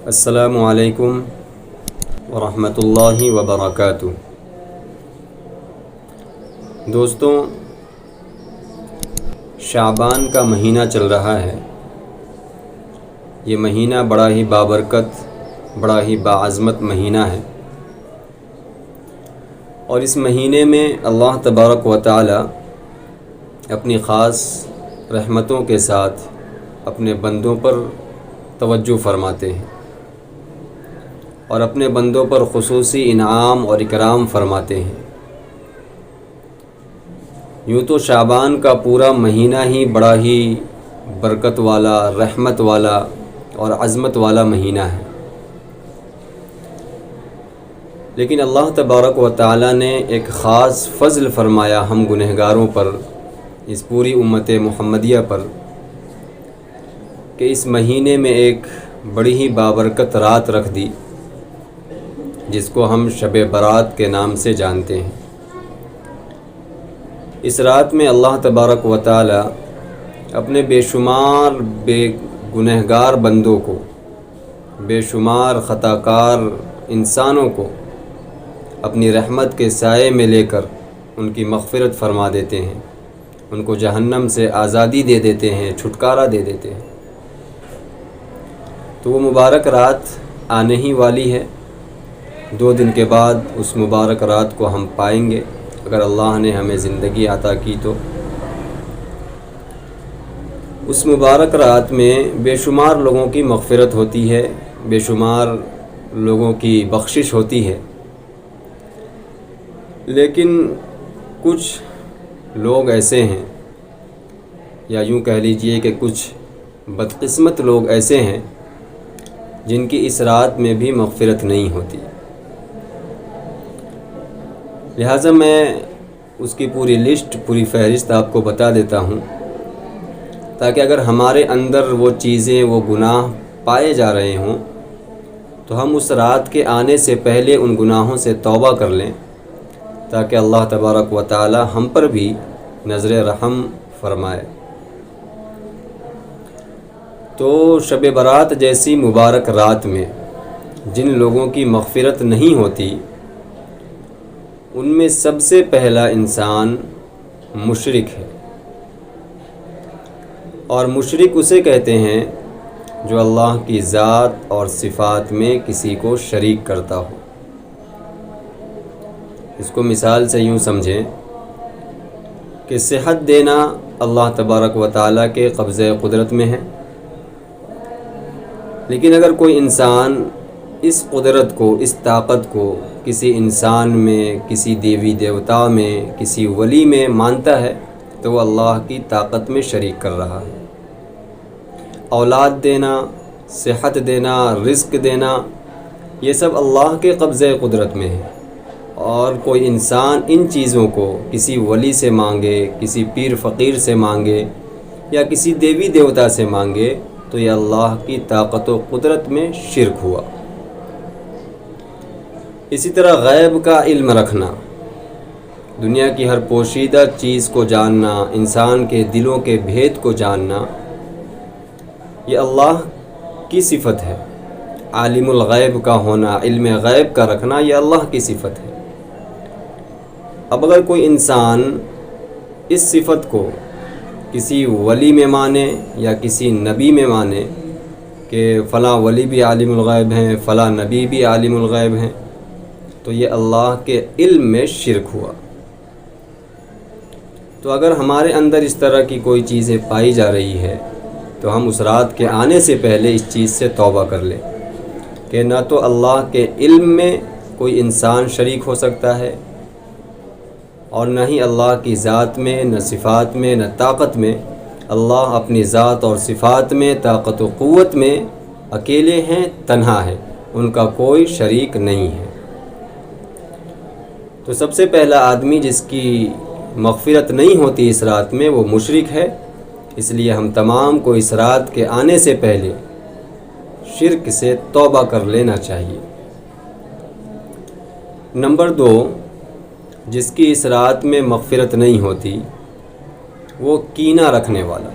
السلام علیکم ورحمۃ اللہ وبرکاتہ۔ دوستوں، شعبان کا مہینہ چل رہا ہے۔ یہ مہینہ بڑا ہی بابرکت، بڑا ہی باعظمت مہینہ ہے، اور اس مہینے میں اللہ تبارک و تعالی اپنی خاص رحمتوں کے ساتھ اپنے بندوں پر توجہ فرماتے ہیں اور اپنے بندوں پر خصوصی انعام اور اکرام فرماتے ہیں۔ یوں تو شعبان کا پورا مہینہ ہی بڑا ہی برکت والا، رحمت والا اور عظمت والا مہینہ ہے، لیکن اللہ تبارک و تعالی نے ایک خاص فضل فرمایا ہم گنہگاروں پر، اس پوری امت محمدیہ پر، کہ اس مہینے میں ایک بڑی ہی بابرکت رات رکھ دی، جس کو ہم شب برات کے نام سے جانتے ہیں۔ اس رات میں اللہ تبارک و تعالی اپنے بے شمار بے گنہگار بندوں کو، بے شمار خطاکار انسانوں کو اپنی رحمت کے سائے میں لے کر ان کی مغفرت فرما دیتے ہیں، ان کو جہنم سے آزادی دے دیتے ہیں، چھٹکارا دے دیتے ہیں۔ تو وہ مبارک رات آنے ہی والی ہے، 2 دن کے بعد اس مبارک رات کو ہم پائیں گے، اگر اللہ نے ہمیں زندگی عطا کی تو۔ اس مبارک رات میں بے شمار لوگوں کی مغفرت ہوتی ہے، بے شمار لوگوں کی بخشش ہوتی ہے، لیکن کچھ لوگ ایسے ہیں، یا یوں کہہ لیجئے کہ کچھ بدقسمت لوگ ایسے ہیں جن کی اس رات میں بھی مغفرت نہیں ہوتی۔ لہٰذا میں اس کی پوری لسٹ، پوری فہرست آپ کو بتا دیتا ہوں، تاکہ اگر ہمارے اندر وہ چیزیں، وہ گناہ پائے جا رہے ہوں تو ہم اس رات کے آنے سے پہلے ان گناہوں سے توبہ کر لیں، تاکہ اللہ تبارک و تعالی ہم پر بھی نظر رحم فرمائے۔ تو شب برات جیسی مبارک رات میں جن لوگوں کی مغفرت نہیں ہوتی، ان میں سب سے پہلا انسان مشرک ہے، اور مشرک اسے کہتے ہیں جو اللہ کی ذات اور صفات میں کسی کو شریک کرتا ہو۔ اس کو مثال سے یوں سمجھیں کہ صحت دینا اللہ تبارک و تعالیٰ کے قبضۂ قدرت میں ہے، لیکن اگر کوئی انسان اس قدرت کو، اس طاقت کو کسی انسان میں، کسی دیوی دیوتا میں، کسی ولی میں مانتا ہے تو وہ اللہ کی طاقت میں شریک کر رہا ہے۔ اولاد دینا، صحت دینا، رزق دینا، یہ سب اللہ کے قبضۂ قدرت میں ہے، اور کوئی انسان ان چیزوں کو کسی ولی سے مانگے، کسی پیر فقیر سے مانگے، یا کسی دیوی دیوتا سے مانگے تو یہ اللہ کی طاقت و قدرت میں شرک ہوا۔ اسی طرح غیب کا علم رکھنا، دنیا کی ہر پوشیدہ چیز کو جاننا، انسان کے دلوں کے بھید کو جاننا، یہ اللہ کی صفت ہے۔ عالم الغیب کا ہونا، علم غیب کا رکھنا، یہ اللہ کی صفت ہے۔ اب اگر کوئی انسان اس صفت کو کسی ولی میں مانے یا کسی نبی میں مانے کہ فلاں ولی بھی عالم الغیب ہیں، فلاں نبی بھی عالم الغیب ہیں، تو یہ اللہ کے علم میں شرک ہوا۔ تو اگر ہمارے اندر اس طرح کی کوئی چیزیں پائی جا رہی ہے تو ہم اس رات کے آنے سے پہلے اس چیز سے توبہ کر لیں کہ نہ تو اللہ کے علم میں کوئی انسان شریک ہو سکتا ہے، اور نہ ہی اللہ کی ذات میں، نہ صفات میں، نہ طاقت میں۔ اللہ اپنی ذات اور صفات میں، طاقت و قوت میں اکیلے ہیں، تنہا ہے، ان کا کوئی شریک نہیں ہے۔ تو سب سے پہلا آدمی جس کی مغفرت نہیں ہوتی اس رات میں، وہ مشرک ہے۔ اس لیے ہم تمام کو اس رات کے آنے سے پہلے شرک سے توبہ کر لینا چاہیے۔ نمبر 2، جس کی اس رات میں مغفرت نہیں ہوتی، وہ کینہ رکھنے والا۔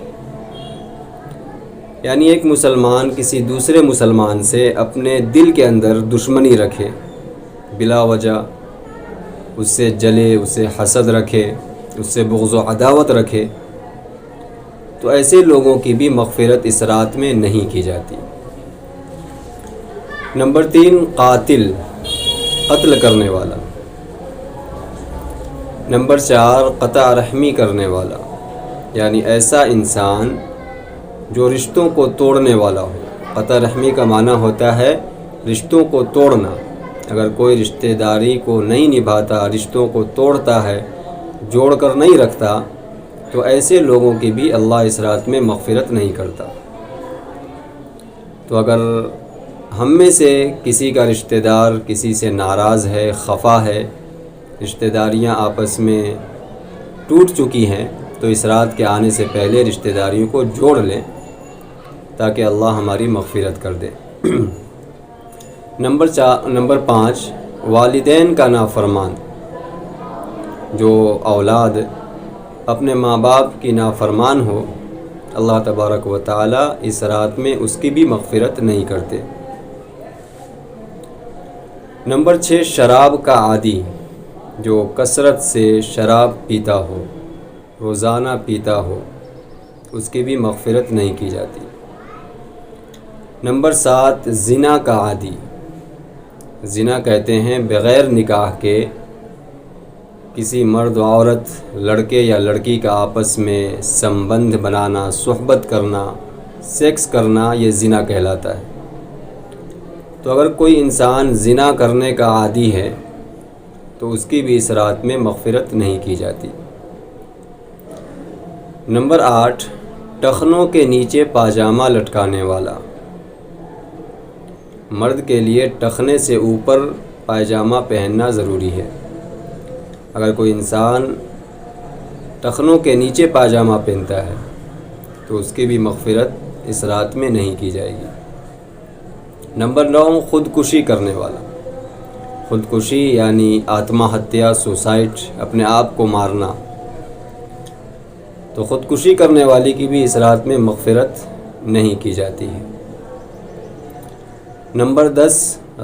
یعنی ایک مسلمان کسی دوسرے مسلمان سے اپنے دل کے اندر دشمنی رکھے، بلا وجہ اس سے جلے، اس سے حسد رکھے، اس سے بغض و عداوت رکھے، تو ایسے لوگوں کی بھی مغفرت اس رات میں نہیں کی جاتی۔ نمبر 3، قاتل، قتل کرنے والا۔ نمبر 4، قطع رحمی کرنے والا، یعنی ایسا انسان جو رشتوں کو توڑنے والا ہو۔ قطع رحمی کا معنی ہوتا ہے رشتوں کو توڑنا۔ اگر کوئی رشتہ داری کو نہیں نبھاتا، رشتوں کو توڑتا ہے، جوڑ کر نہیں رکھتا، تو ایسے لوگوں کی بھی اللہ اس رات میں مغفرت نہیں کرتا۔ تو اگر ہم میں سے کسی کا رشتہ دار کسی سے ناراض ہے، خفا ہے، رشتہ داریاں آپس میں ٹوٹ چکی ہیں، تو اس رات کے آنے سے پہلے رشتہ داریوں کو جوڑ لیں تاکہ اللہ ہماری مغفرت کر دے۔ نمبر 5، والدین کا نافرمان۔ جو اولاد اپنے ماں باپ کی نافرمان ہو، اللہ تبارک و تعالی اس رات میں اس کی بھی مغفرت نہیں کرتے۔ نمبر 6، شراب کا عادی، جو کثرت سے شراب پیتا ہو، روزانہ پیتا ہو، اس کی بھی مغفرت نہیں کی جاتی۔ نمبر 7، زنا کا عادی۔ زنا کہتے ہیں بغیر نکاح کے کسی مرد و عورت، لڑکے یا لڑکی کا آپس میں سمبندھ بنانا، صحبت کرنا، سیکس کرنا، یہ زنا کہلاتا ہے۔ تو اگر کوئی انسان زنا کرنے کا عادی ہے تو اس کی بھی اس رات میں مغفرت نہیں کی جاتی۔ نمبر 8، ٹخنوں کے نیچے پاجامہ لٹکانے والا۔ مرد کے لیے ٹخنے سے اوپر پائجامہ پہننا ضروری ہے۔ اگر کوئی انسان ٹخنوں کے نیچے پاجامہ پہنتا ہے تو اس کی بھی مغفرت اس رات میں نہیں کی جائے گی۔ نمبر 9، خودکشی کرنے والا۔ خودکشی یعنی آتما ہتیا، سوسائڈ، اپنے آپ کو مارنا۔ تو خودکشی کرنے والی کی بھی اس رات میں مغفرت نہیں کی جاتی ہے۔ نمبر 10،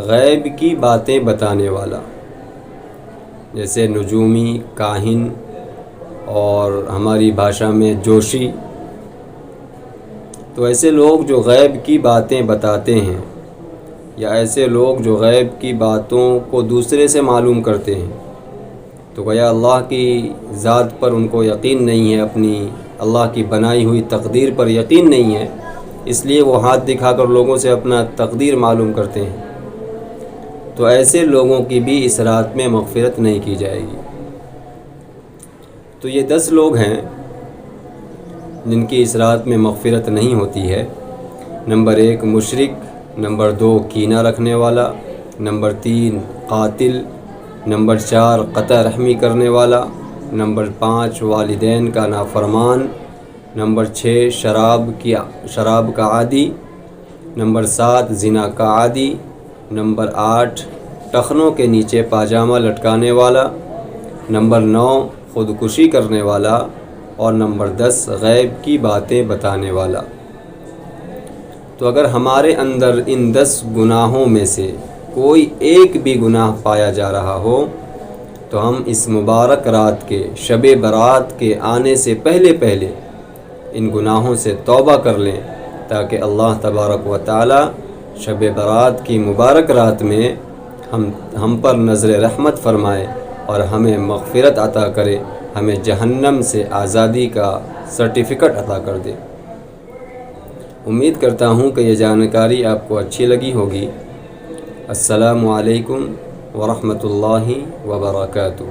غیب کی باتیں بتانے والا، جیسے نجومی، کاہن، اور ہماری بھاشا میں جوشی۔ تو ایسے لوگ جو غیب کی باتیں بتاتے ہیں، یا ایسے لوگ جو غیب کی باتوں کو دوسرے سے معلوم کرتے ہیں، تو گویا اللہ کی ذات پر ان کو یقین نہیں ہے، اپنی اللہ کی بنائی ہوئی تقدیر پر یقین نہیں ہے، اس لیے وہ ہاتھ دکھا کر لوگوں سے اپنا تقدیر معلوم کرتے ہیں۔ تو ایسے لوگوں کی بھی اس رات میں مغفرت نہیں کی جائے گی۔ تو یہ 10 لوگ ہیں جن کی اس رات میں مغفرت نہیں ہوتی ہے۔ نمبر 1، مشرک۔ نمبر 2، کینہ رکھنے والا۔ نمبر 3، قاتل۔ نمبر 4، قطع رحمی کرنے والا۔ نمبر 5، والدین کا نافرمان۔ نمبر 6، شراب کا عادی۔ نمبر 7، زنا کا عادی۔ نمبر 8، ٹخنوں کے نیچے پاجامہ لٹکانے والا۔ نمبر 9، خودکشی کرنے والا۔ اور نمبر 10، غیب کی باتیں بتانے والا۔ تو اگر ہمارے اندر ان 10 گناہوں میں سے کوئی ایک بھی گناہ پایا جا رہا ہو تو ہم اس مبارک رات کے، شب برات کے آنے سے پہلے ان گناہوں سے توبہ کر لیں، تاکہ اللہ تبارک و تعالی شب برات کی مبارک رات میں ہم پر نظر رحمت فرمائے اور ہمیں مغفرت عطا کرے، ہمیں جہنم سے آزادی کا سرٹیفکیٹ عطا کر دے۔ امید کرتا ہوں کہ یہ جانکاری آپ کو اچھی لگی ہوگی۔ السلام علیکم ورحمۃ اللہ وبرکاتہ۔